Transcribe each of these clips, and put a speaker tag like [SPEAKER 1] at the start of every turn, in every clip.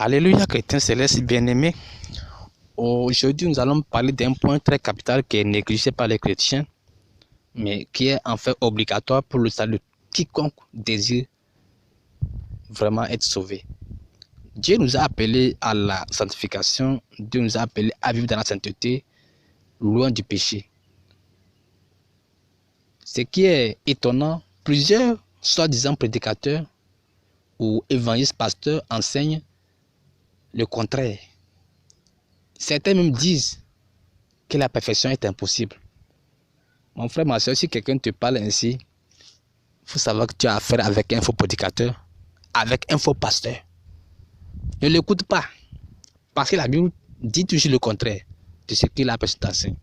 [SPEAKER 1] Alléluia, chrétiens célestes bien-aimés. Aujourd'hui, nous allons parler d'un point très capital qui est négligé par les chrétiens, mais qui est en fait obligatoire pour le salut de quiconque désire vraiment être sauvé. Dieu nous a appelés à la sanctification, Dieu nous a appelés à vivre dans la sainteté, loin du péché. Ce qui est étonnant, plusieurs soi-disant prédicateurs ou évangélistes pasteurs enseignent le contraire. Certains même disent que la perfection est impossible. Mon frère, ma soeur, si quelqu'un te parle ainsi, il faut savoir que tu as affaire avec un faux prédicateur, avec un faux pasteur. Ne l'écoute pas, parce que la Bible dit toujours le contraire de ce que la personne t'enseigne.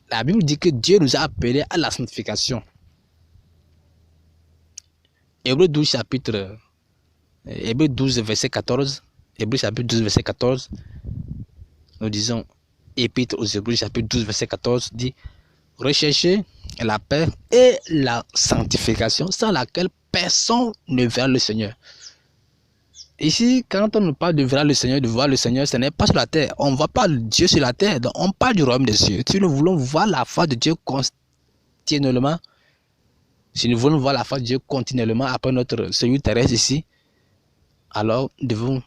[SPEAKER 1] La Bible dit que Dieu nous a appelés à la sanctification. Hébreux 12, verset 14. Hébreux chapitre 12, verset 14. Nous disons, Épître aux Hébreux, chapitre 12, verset 14, dit recherchez la paix et la sanctification sans laquelle personne ne verra le Seigneur. Ici, quand on nous parle de voir le Seigneur, de voir le Seigneur, ce n'est pas sur la terre. On ne voit pas Dieu sur la terre. Donc on parle du royaume des cieux. Si nous voulons voir la face de Dieu continuellement, si nous voulons voir la face de Dieu continuellement après notre Seigneur terrestre ici, alors nous devons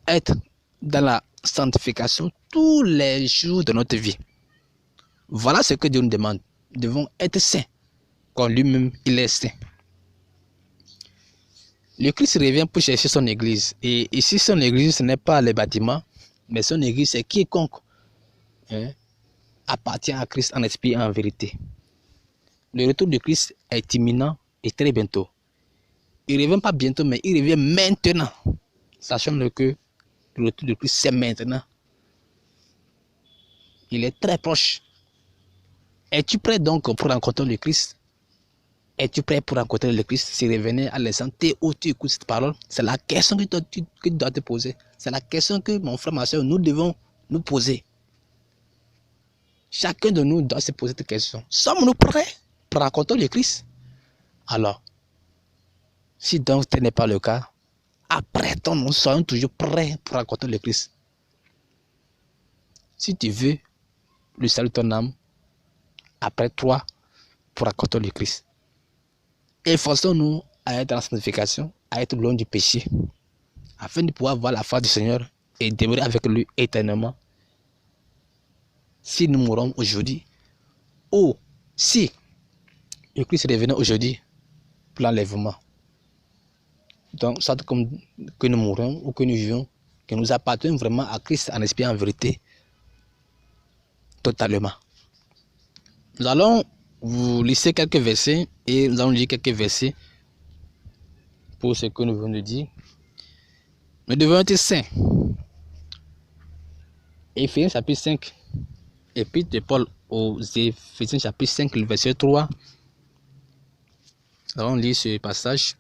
[SPEAKER 1] être dans la sanctification tous les jours de notre vie. Voilà ce que Dieu nous demande. Nous devons être saints, comme lui-même il est saint. Le Christ revient pour chercher son église. Et ici, son église, ce n'est pas les bâtiments, mais son église, c'est quiconque appartient à Christ en esprit et en vérité. Le retour de Christ est imminent et très bientôt. Il ne revient pas bientôt, mais il revient maintenant. Sachant que le retour de Christ, c'est maintenant. Il est très proche. Es-tu prêt donc pour rencontrer le Christ? Es-tu prêt pour rencontrer le Christ s'il revenait à l'instant T où tu écoutes cette parole? C'est la question que tu dois te poser. C'est la question que mon frère, ma soeur, nous devons nous poser. Chacun de nous doit se poser cette question. Sommes-nous prêts pour rencontrer le Christ? Alors, si donc ce n'est pas le cas, apprêtons-nous, soyons toujours prêts pour rencontrer le Christ. Si tu veux le salut de ton âme, apprête-toi pour rencontrer le Christ. Efforçons-nous à être dans la sanctification, à être loin du péché, afin de pouvoir voir la face du Seigneur et demeurer avec lui éternellement. Si nous mourons aujourd'hui, ou si le Christ revenait aujourd'hui pour l'enlèvement, donc soit comme que nous mourons ou que nous vivons, que nous appartenons vraiment à Christ en esprit et en vérité, totalement. Nous allons vous lisser quelques versets et nous allons lire quelques versets pour ce que nous venons de dire. Nous devons être saints. Éphésiens chapitre 5, épître de Paul aux Éphésiens chapitre 5, le verset 3. Nous allons lire ce passage.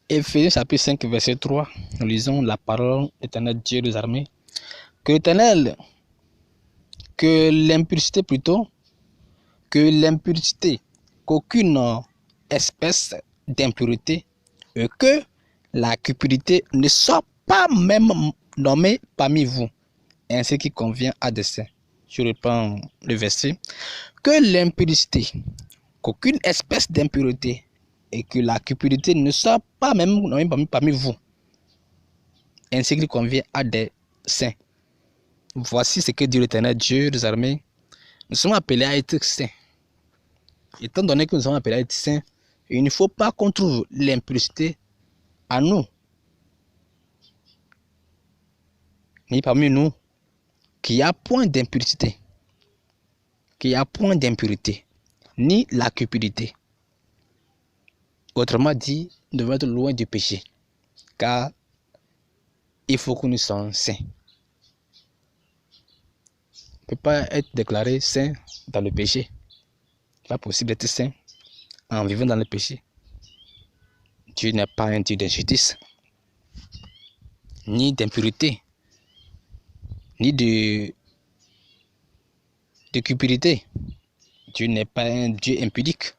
[SPEAKER 1] Éphésiens chapitre 5, verset 3. Nous lisons la parole éternelle Dieu des armées. Que l'éternel, que l'impurité, qu'aucune espèce d'impurité et que la cupidité ne soit pas même nommée parmi vous, ainsi qui convient à des saints. Je reprends le verset. Que l'impudicité, qu'aucune espèce d'impurité et que la cupidité ne soit pas même nommée parmi vous, ainsi qu'il convient à des saints. Voici ce que dit l'Éternel Dieu des armées. Nous sommes appelés à être saints. Étant donné que nous sommes appelés à être saints, il ne faut pas qu'on trouve l'impudicité à nous, ni parmi nous, qu'il n'y a point d'impudicité, ni la cupidité. Autrement dit, nous devons être loin du péché, car il faut que nous soyons saints. On ne peut pas être déclaré saint dans le péché. Ce n'est pas possible d'être saint en vivant dans le péché. Dieu n'est pas un Dieu d'injustice, ni d'impurité, ni de cupidité. Dieu n'est pas un Dieu impudique.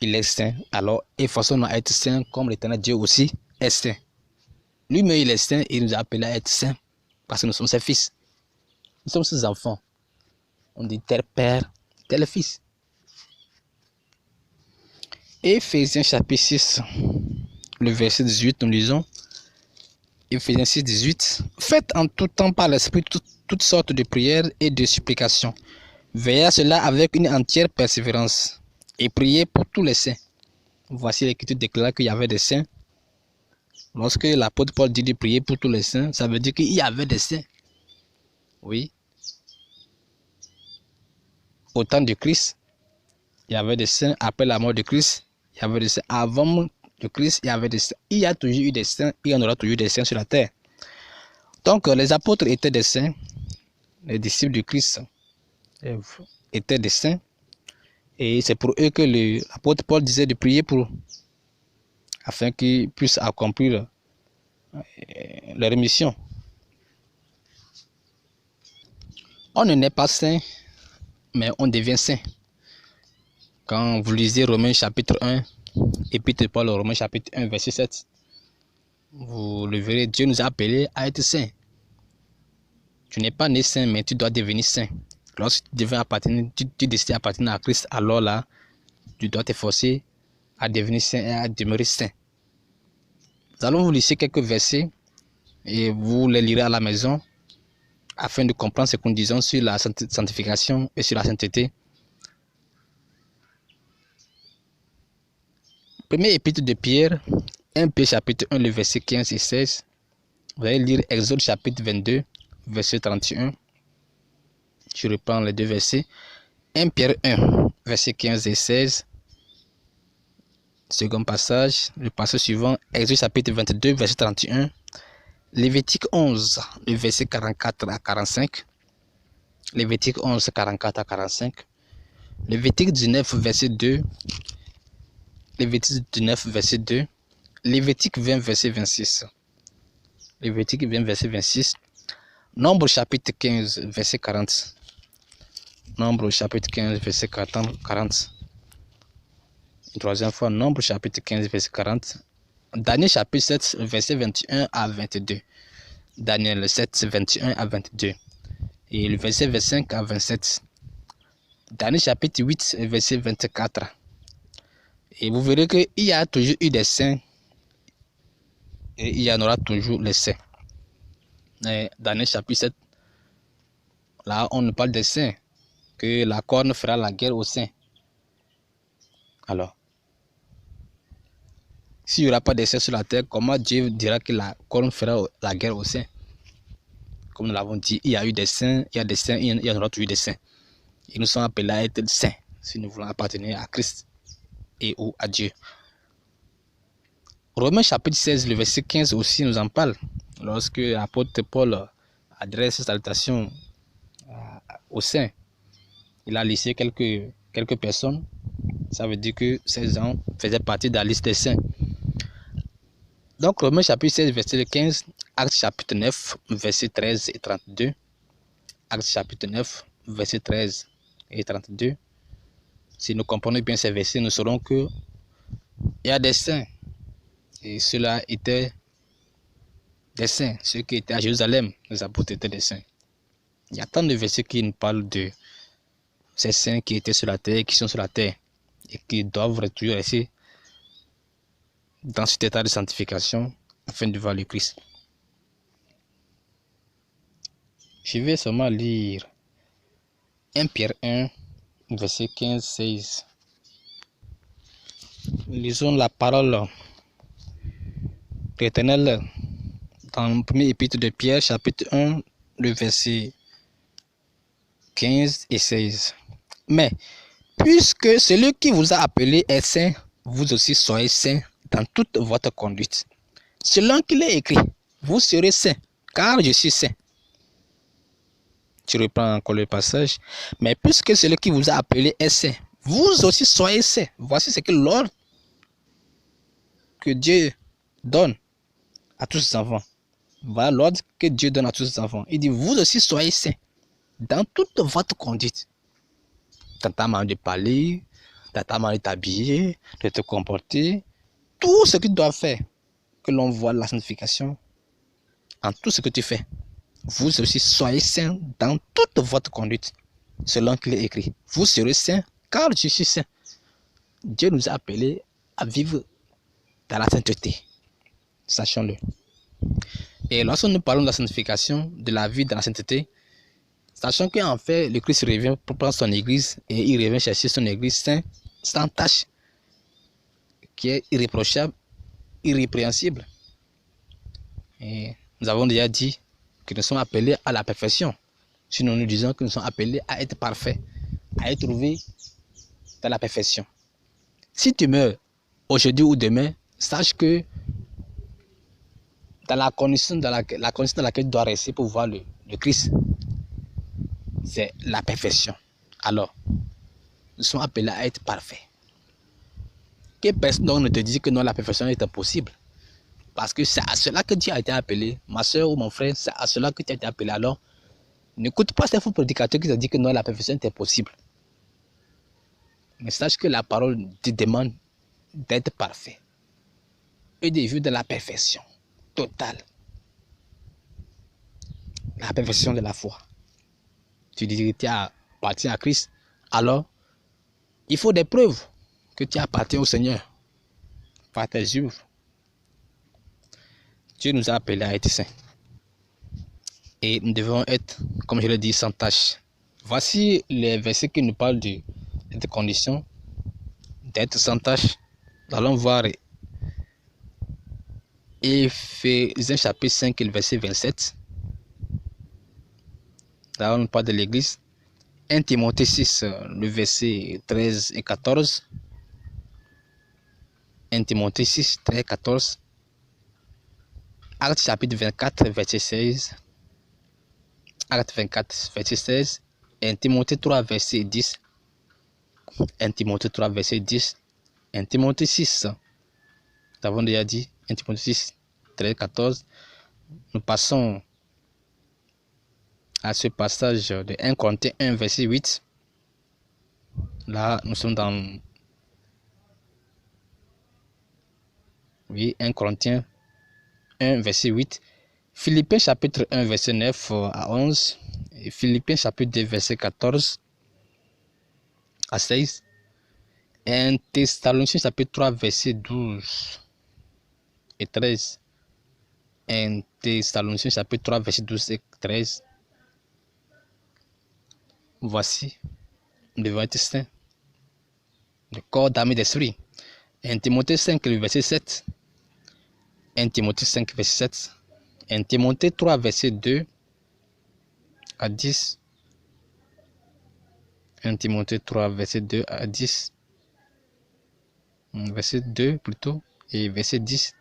[SPEAKER 1] il est saint. Alors, efforçons-nous à être saints comme l'Éternel Dieu aussi est saint. Lui-même, il est saint et il nous a appelés à être saints parce que nous sommes ses fils. Nous sommes ses enfants. On dit tel père, tel fils. Éphésiens chapitre 6, le verset 18, nous lisons. Éphésiens 6, 18. Faites en tout temps par l'Esprit toutes sortes de prières et de supplications. Veillez à cela avec une entière persévérance et priez pour tous les saints. Voici l'Écriture déclare qu'il y avait des saints. Lorsque l'apôtre Paul dit de prier pour tous les saints, ça veut dire qu'il y avait des saints. Oui. Au temps de Christ, il y avait des saints. Après la mort de Christ, il y avait des saints. Avant de Christ, il y avait des saints. Il y a toujours eu des saints. Il y en aura toujours des saints sur la terre. Donc, les apôtres étaient des saints. Les disciples de Christ étaient des saints. Et c'est pour eux que l'apôtre Paul disait de prier pour eux, afin qu'ils puissent accomplir leur mission. On ne naît pas saint, mais on devient saint. Quand vous lisez Romains chapitre 1, Épître de Paul aux Romains chapitre 1, verset 7, vous le verrez, Dieu nous a appelés à être saints. Tu n'es pas né saint, mais tu dois devenir saint. Lorsque tu décides d'appartenir à Christ, alors là, tu dois t'efforcer à devenir saint et à demeurer saint. Nous allons vous lire quelques versets et vous les lirez à la maison afin de comprendre ce que nous disons sur la sanctification et sur la sainteté. Premier épître de Pierre, 1 Pierre chapitre 1, le verset 15 et 16. Vous allez lire Exode chapitre 22, verset 31. Je reprends les deux versets. 1 Pierre 1, verset 15 et 16. Second passage, le passage suivant, Exode chapitre 22, verset 31. Lévitique 11, le verset 44 à 45. Lévitique 11, 44 à 45. Lévitique 19, verset 2. Lévitique 19, verset 2. Lévitique 20, verset 26. Lévitique 20, verset 26. Nombre chapitre 15, verset 40. Nombre chapitre 15, verset 40. Une troisième fois, Nombre chapitre 15, verset 40. Daniel chapitre 7, verset 21 à 22. Daniel 7, 21 à 22. Et le verset 25 à 27. Daniel chapitre 8, verset 24. Et vous verrez qu'il y a toujours eu des saints et il y en aura toujours les saints. Et Daniel chapitre 7, là on nous parle des saints, que la corne fera la guerre aux saints. Alors, s'il n'y aura pas de saints sur la terre, comment Dieu dira que la corne fera la guerre aux saints? Comme nous l'avons dit, il y a eu des saints, il y a des saints, il y en aura toujours des saints. Et nous sommes appelés à être saints si nous voulons appartenir à Christ et ou à Dieu. Romains chapitre 16, le verset 15 aussi nous en parle. Lorsque l'apôtre Paul adresse sa salutation aux saints, il a listé quelques personnes. Ça veut dire que ces gens faisaient partie de la liste des saints. Donc Romains chapitre 16, verset 15, Actes chapitre 9, verset 13 et 32. Actes chapitre 9, verset 13 et 32. Si nous comprenons bien ces versets, nous saurons que il y a des saints. Et ceux-là étaient des saints. Ceux qui étaient à Jérusalem, les apôtres étaient des saints. Il y a tant de versets qui nous parlent de ces saints qui étaient sur la terre, qui sont sur la terre, et qui doivent toujours rester dans cet état de sanctification afin de voir le Christ. Je vais seulement lire 1 Pierre 1, verset 15-16. Lisons la parole de l'Éternel dans le premier épître de Pierre, chapitre 1, le verset 15 et 16. Mais, puisque celui qui vous a appelé est saint, vous aussi soyez saints dans toute votre conduite. Selon qu'il est écrit, vous serez saints, car je suis saint. Tu reprends encore le passage. Mais puisque celui qui vous a appelé est saint, vous aussi soyez saints. Voici ce que l'ordre que Dieu donne à tous ses enfants. Voilà l'ordre que Dieu donne à tous ses enfants. Il dit, vous aussi soyez saints dans toute votre conduite. Dans ta manière de parler, ta manière de t'habiller, de te comporter, tout ce que tu dois faire, que l'on voit la sanctification en tout ce que tu fais. Vous aussi soyez saints dans toute votre conduite, selon qu'il est écrit. Vous serez saints car je suis saint. Dieu nous a appelés à vivre dans la sainteté. Sachons-le. Et lorsque nous parlons de la sanctification, de la vie dans la sainteté, sachant qu'en fait, le Christ revient pour prendre son église et il revient chercher son église sainte, sans tache, qui est irréprochable, irrépréhensible. Et nous avons déjà dit que nous sommes appelés à la perfection. Sinon, nous disons que nous sommes appelés à être parfaits, à être trouvés dans la perfection. Si tu meurs aujourd'hui ou demain, sache que dans la condition dans laquelle tu dois rester pour voir le Christ, c'est la perfection. Alors, nous sommes appelés à être parfaits. Que personne ne te dise que non, la perfection est impossible. Parce que c'est à cela que Dieu a été appelé. Ma soeur ou mon frère, c'est à cela que tu as été appelé. Alors, n'écoute pas ces faux prédicateurs qui te disent que non, la perfection est impossible. Mais sache que la parole te demande d'être parfait et de vivre de la perfection totale. La perfection de la foi. Tu dis que tu appartiens à Christ, alors il faut des preuves que tu appartiens au Seigneur par tes œuvres. Dieu nous a appelés à être saints. Et nous devons être, comme je l'ai dit, sans tâche. Voici les versets qui nous parlent de cette condition d'être sans tâche. Nous allons voir Éphésiens chapitre 5 et le verset 27. Là, on parle de l'église. 1 Timothée 6, le verset 13 et 14. 1 Timothée 6, 13 et 14. Actes chapitre 24, verset 16. Acte 24, verset 16. 1 Timothée 3, verset 10. 1 Timothée 3, verset 10. 1 Timothée 6, nous avons déjà dit. 1 Timothée 6, 13, 14. Nous passons à ce passage de 1 Corinthiens 1, verset 8. Là, nous sommes dans 1 Corinthiens 1, verset 8. Philippiens chapitre 1, verset 9 à 11. Et Philippiens chapitre 2, verset 14 à 16. Et 1 Thessaloniciens chapitre 3, verset 12 et 13. 1 Thessaloniciens chapitre 3, verset 12 et 13. Voici, nous devons être saints, le corps d'âme et d'esprit. 1 Timothée 5, le verset 7. 1 Timothée 5, verset 7. 1 Timothée 3, verset 2 à 10. 1 Timothée 3, verset 2 à 10. Verset 2 plutôt, et verset 10.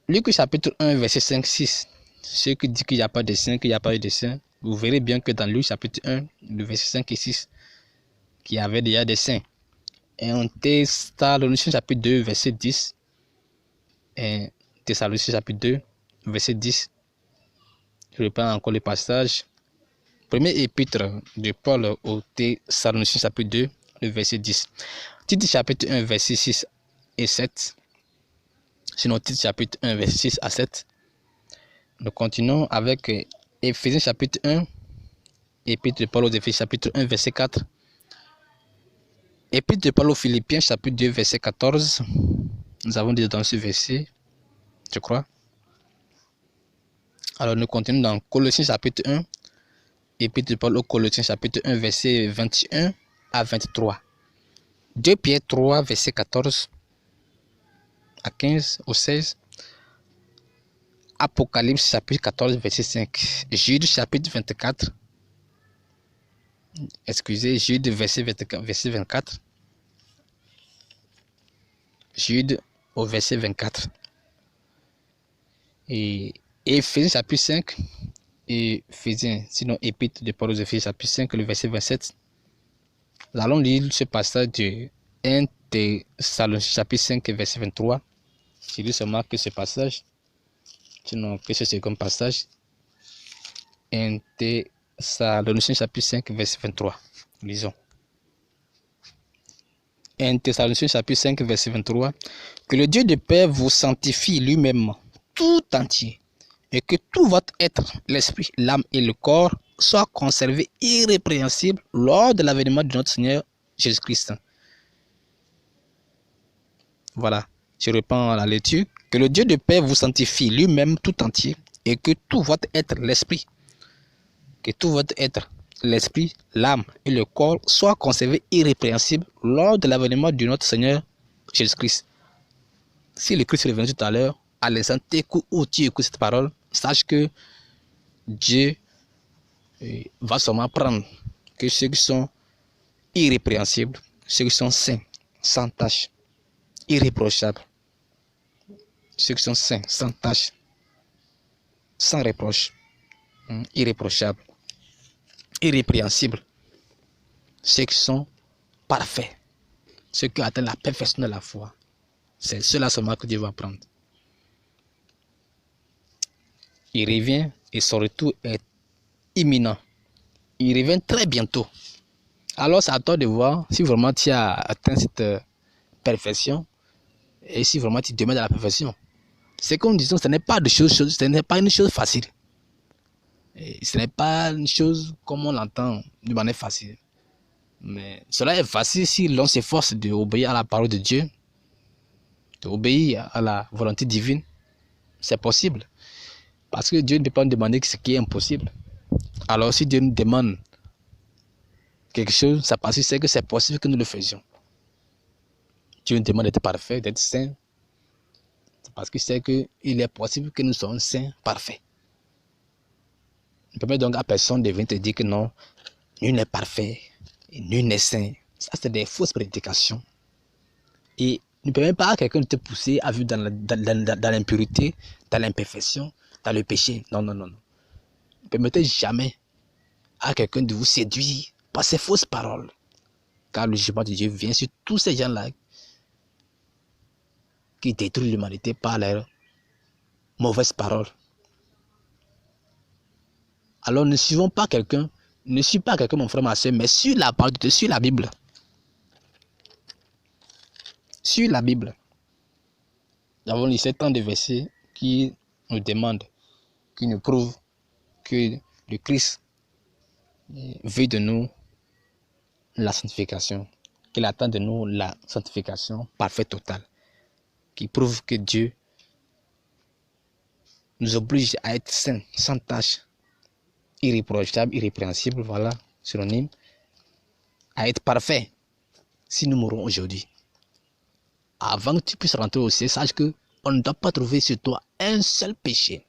[SPEAKER 1] Luc chapitre 1, verset 5, 6. Ceux qui disent qu'il n'y a pas de saint, qu'il n'y a pas de saint, vous verrez bien que dans Luc chapitre 1, le verset 5 et 6, qu'il y avait déjà des saints. Et en Thessaloniciens chapitre 2, verset 10. Et Thessaloniciens chapitre 2, verset 10. Je reprends encore le passage. Premier épître de Paul au Thessaloniciens chapitre 2, le verset 10. Tite chapitre 1, verset 6 et 7. Sinon, Tite chapitre 1, verset 6 à 7. Nous continuons avec Éphésiens chapitre 1, épître de Paul aux Éphésiens chapitre 1, verset 4. Épître de Paul aux Philippiens chapitre 2, verset 14. Nous avons dit dans ce verset, je crois. Alors nous continuons dans Colossiens chapitre 1, épître de Paul aux Colossiens chapitre 1, verset 21 à 23. 2 Pierre 3, verset 14 à 15 au 16. Apocalypse chapitre 14, verset 5. Jude chapitre 24. Excusez, Jude verset 24. Jude au verset 24. Et Éphésiens chapitre 5. Et Éphésiens, sinon épître de Paul aux Éphésiens chapitre 5, le verset 27. Nous allons lire ce passage de 1 Thessaloniciens chapitre 5, verset 23. Je lis seulement que ce passage. Sinon que ce second passage. 1 Thessaloniciens chapitre 5, verset 23. Lisons. 1 Thessaloniciens chapitre 5 verset 23, que le Dieu de paix vous sanctifie lui-même tout entier, et que tout votre être, l'esprit, l'âme et le corps soient conservés irrépréhensibles lors de l'avènement de notre Seigneur Jésus-Christ. Voilà, je reprends la lecture. Que le Dieu de paix vous sanctifie lui-même tout entier, et que tout votre être, l'esprit, l'esprit, l'âme et le corps soient conservés irrépréhensibles lors de l'avènement de notre Seigneur Jésus-Christ. Si le Christ est revenu tout à l'heure, à l'instant où tu écoutes cette parole, sache que Dieu va sûrement prendre que ceux qui sont irrépréhensibles, ceux qui sont saints, sans tache, irréprochables, ceux qui sont saints, sans tache, sans reproche, irréprochables, irrépréhensibles, ceux qui sont parfaits, ceux qui atteignent la perfection de la foi. C'est cela seulement que Dieu va prendre. Il revient et son retour est imminent. Il revient très bientôt. Alors c'est à toi de voir si vraiment tu as atteint cette perfection et si vraiment tu demeures dans la perfection. C'est comme disons, ce n'est pas une chose facile. Et ce n'est pas une chose comme on l'entend de manière facile. Mais cela est facile si l'on s'efforce d'obéir à la parole de Dieu, d'obéir à la volonté divine. C'est possible. Parce que Dieu ne peut pas nous demander ce qui est impossible. Alors si Dieu nous demande quelque chose, c'est parce que c'est que c'est possible que nous le faisions. Dieu nous demande d'être parfait, d'être saint. C'est parce que c'est qu'il est possible que nous soyons saints, parfaits. Ne permet donc à personne de venir te dire que non, nul n'est parfait, et nul n'est saint. Ça, c'est des fausses prédications. Et ne permet pas à quelqu'un de te pousser à vivre dans l'impureté, dans l'imperfection, dans le péché. Non, non, non, non. Ne permettez jamais à quelqu'un de vous séduire par ces fausses paroles. Car le jugement de Dieu vient sur tous ces gens-là qui détruisent l'humanité par leurs mauvaises paroles. Alors ne suivons pas quelqu'un, ne suis pas quelqu'un, mon frère, ma soeur, mais sur la parole de Dieu, sur la Bible. Sur la Bible. Nous avons lu tant de versets qui nous demandent, qui nous prouvent que le Christ veut de nous la sanctification, qu'il attend de nous la sanctification parfaite, totale, qui prouve que Dieu nous oblige à être saints, sans tache, irréprochable, irrépréhensible, voilà, synonyme, à être parfait si nous mourons aujourd'hui. Avant que tu puisses rentrer au ciel, sache que on ne doit pas trouver sur toi un seul péché.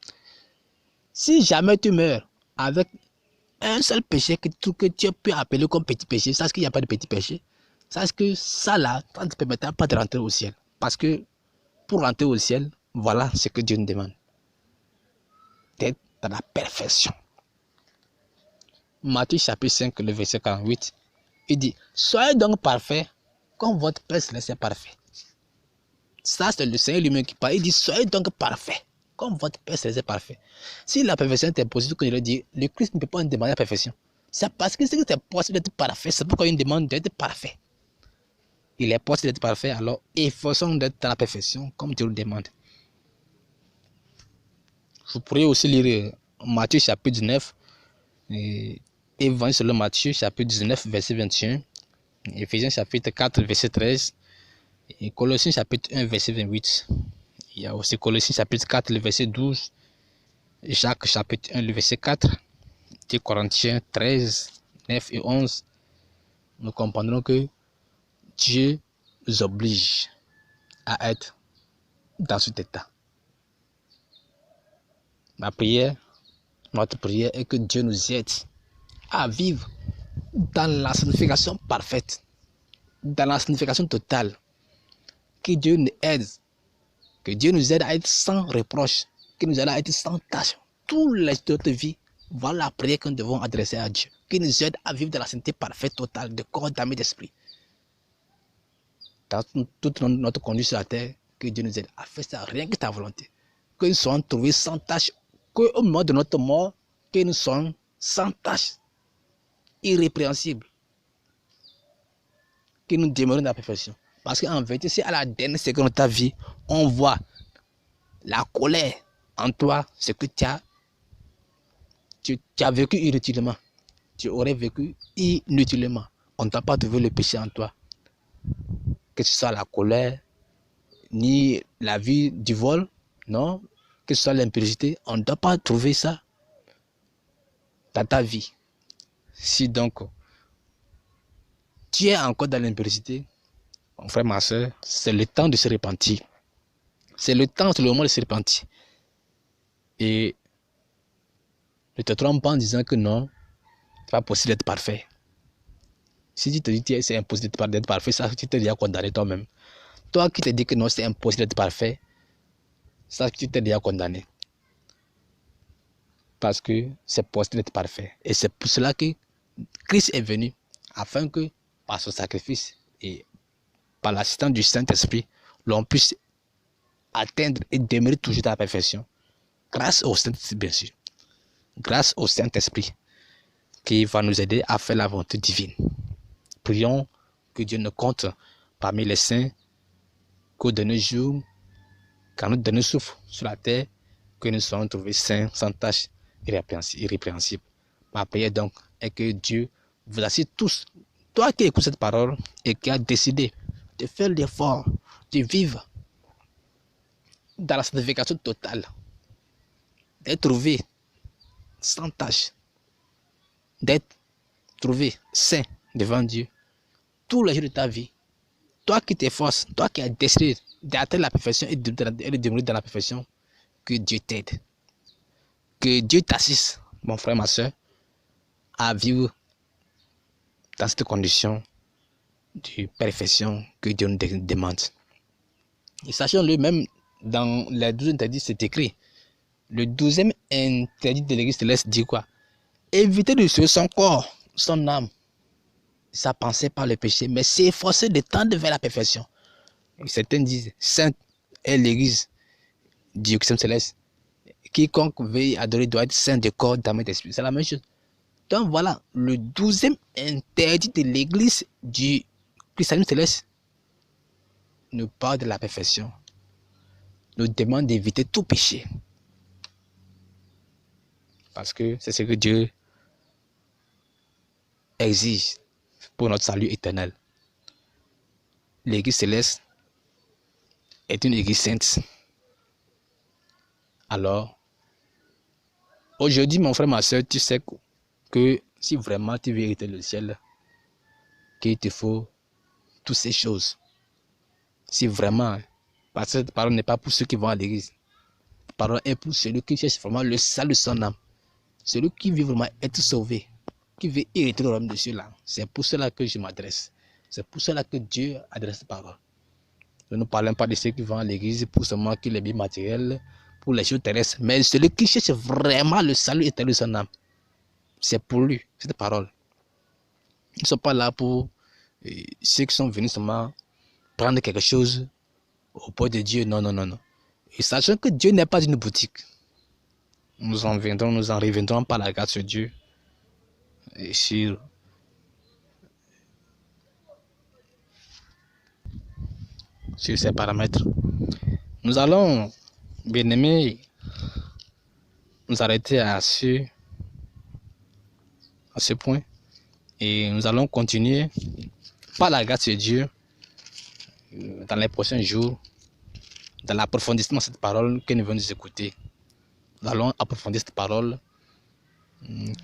[SPEAKER 1] Si jamais tu meurs avec un seul péché que tu peux appeler comme petit péché, sache qu'il n'y a pas de petit péché. Sache que ça là, ça ne te permettra pas de rentrer au ciel. Parce que pour rentrer au ciel, voilà ce que Dieu nous demande. D'être dans la perfection. Matthieu chapitre 5, le verset 48, il dit, soyez donc parfaits comme votre Père Céleste est parfait. Ça, c'est le Seigneur lui-même qui parle. Il dit, soyez donc parfaits comme votre Père Céleste est parfait. Si la perfection est impossible, comme je l'ai dit, le Christ ne peut pas nous demander la perfection. C'est parce que c'est possible d'être parfait. C'est pourquoi il nous demande d'être parfait. Il est possible d'être parfait, alors efforçons d'être dans la perfection comme Dieu le demande. Vous pourriez aussi lire Matthieu chapitre 19, Évangile selon Matthieu chapitre 19, verset 21, Éphésiens chapitre 4, verset 13, et Colossiens chapitre 1, verset 28. Il y a aussi Colossiens chapitre 4, le verset 12, Jacques chapitre 1, le verset 4, 2 Corinthiens 13, 9 et 11. Nous comprendrons que Dieu nous oblige à être dans cet état. Notre prière est que Dieu nous aide à vivre dans la sanctification parfaite, dans la sanctification totale. Que Dieu nous aide, à être sans reproche, que nous aide à être sans tâche. Tout le reste de notre vie, voilà la prière que nous devons adresser à Dieu. Qu'il nous aide à vivre dans la sainteté parfaite, totale, de corps, d'âme et d'esprit. Dans toute notre conduite sur la terre, que Dieu nous aide à faire ça, rien que ta volonté. Que nous soyons trouvés sans tâche, qu'au moment de notre mort, que nous soyons sans tâche, irrépréhensibles. Que nous demeurions dans la perfection. Parce qu'en vérité, si à la dernière seconde de ta vie, on voit la colère en toi, ce que tu as vécu inutilement. Tu aurais vécu inutilement. On ne t'a pas trouvé le péché en toi. Que ce soit la colère, ni la vie du vol, non. Que ce soit l'impudicité, on ne doit pas trouver ça dans ta vie. Si donc tu es encore dans l'impudicité, mon frère, ma soeur, c'est le temps de se repentir. C'est le moment de se repentir. Et ne te trompe pas en disant que non, c'est pas possible d'être parfait. Si tu te dis que c'est impossible d'être parfait, ça tu t'es déjà condamné toi-même. Toi qui te dis que non, c'est impossible d'être parfait, ça tu t'es déjà condamné. Parce que c'est possible d'être parfait. Et c'est pour cela que Christ est venu, afin que par son sacrifice et par l'assistance du Saint-Esprit, l'on puisse atteindre et demeurer toujours dans la perfection. Grâce au Saint-Esprit, bien sûr. Grâce au Saint-Esprit qui va nous aider à faire la volonté divine. Prions que Dieu nous compte parmi les saints, qu'au dernier jour, quand notre dernier souffle sur la terre, que nous soyons trouvés saints, sans tache, irrépréhensibles. Ma prière donc est que Dieu vous assiste tous, toi qui écoutes cette parole et qui as décidé de faire l'effort de vivre dans la sanctification totale, d'être trouvé sans tâche, d'être trouvé saint devant Dieu tous les jours de ta vie. Toi qui t'efforces, toi qui as décidé d'atteindre la perfection et de demeurer dans la perfection, que Dieu t'aide. Que Dieu t'assiste, mon frère, ma soeur, à vivre dans cette condition de perfection que Dieu nous demande. Et sachons-le, même dans les 12 interdits, c'est écrit. Le 12e interdit de l'Église céleste dit quoi? Éviter de tuer son corps, son âme, sa pensée par le péché, mais s'efforcer de tendre vers la perfection. Et certains disent, Sainte est l'Église du Christ céleste. Quiconque veille adorer doit être saint de corps, d'âme et d'esprit. C'est la même chose. Donc voilà, le 12e interdit de l'Église du christianisme céleste nous parle de la perfection, nous demande d'éviter tout péché. Parce que c'est ce que Dieu exige pour notre salut éternel. L'Église céleste est une Église sainte. Alors, aujourd'hui, mon frère, ma soeur, tu sais que si vraiment tu veux hériter le ciel, qu'il te faut toutes ces choses. Si vraiment, parce que cette parole n'est pas pour ceux qui vont à l'église. Cette parole est pour celui qui cherche vraiment le salut de son âme. Celui qui veut vraiment être sauvé, qui veut hériter le royaume de Dieu là. C'est pour cela que je m'adresse. C'est pour cela que Dieu adresse cette parole. Nous ne parlons pas de ceux qui vont à l'église pour seulement que les biens matériels, pour les choses terrestres, mais celui qui cherche vraiment le salut éternel de son âme. C'est pour lui, cette parole. Ils ne sont pas là pour ceux qui sont venus seulement prendre quelque chose au point de Dieu. Non, non, non, non. Et sachant que Dieu n'est pas une boutique. Nous en reviendrons par la grâce de Dieu et sur ces paramètres. Nous allons, bien aimés, nous arrêter à ce point et nous allons continuer par la grâce de Dieu dans les prochains jours dans l'approfondissement de cette parole que nous venons nous écouter. Nous allons approfondir cette parole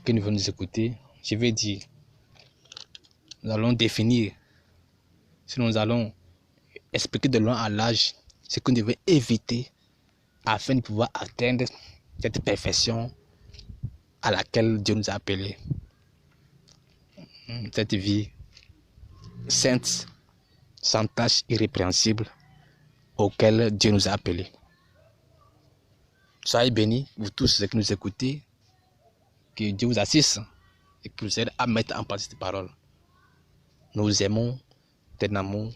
[SPEAKER 1] que nous venons nous écouter. Je vais dire, nous allons définir, si nous allons expliquer de loin à l'âge ce que nous devons éviter afin de pouvoir atteindre cette perfection à laquelle Dieu nous a appelés. Cette vie sainte, sans tache, irrépréhensible, auquel Dieu nous a appelés. Soyez bénis, vous tous ceux qui nous écoutez, que Dieu vous assiste et que vous aide à mettre en pratique cette parole. Nous aimons d'un amour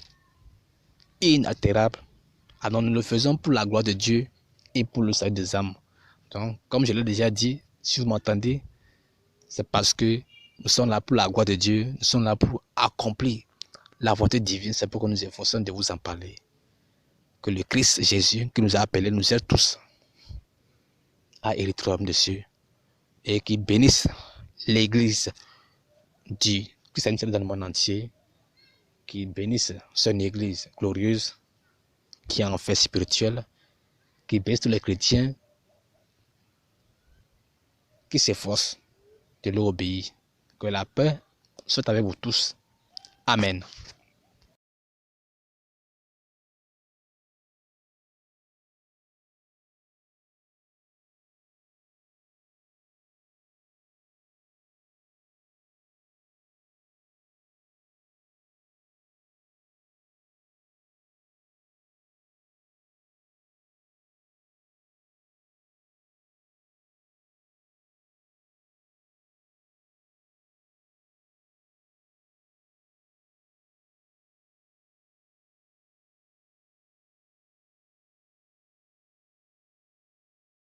[SPEAKER 1] inaltérable. Alors nous le faisons pour la gloire de Dieu et pour le salut des âmes. Donc, comme je l'ai déjà dit, si vous m'entendez, c'est parce que nous sommes là pour la gloire de Dieu, nous sommes là pour accomplir la volonté divine, c'est pourquoi nous efforçons de vous en parler. Que le Christ Jésus, qui nous a appelés, nous aide tous à hériter le royaume de Dieu et qui bénisse l'Église du christianisme dans le monde entier, qui bénisse son Église glorieuse, qui est en fait spirituelle, qui bénisse tous les chrétiens qui s'efforcent de l'obéir. Que la paix soit avec vous tous. Amen.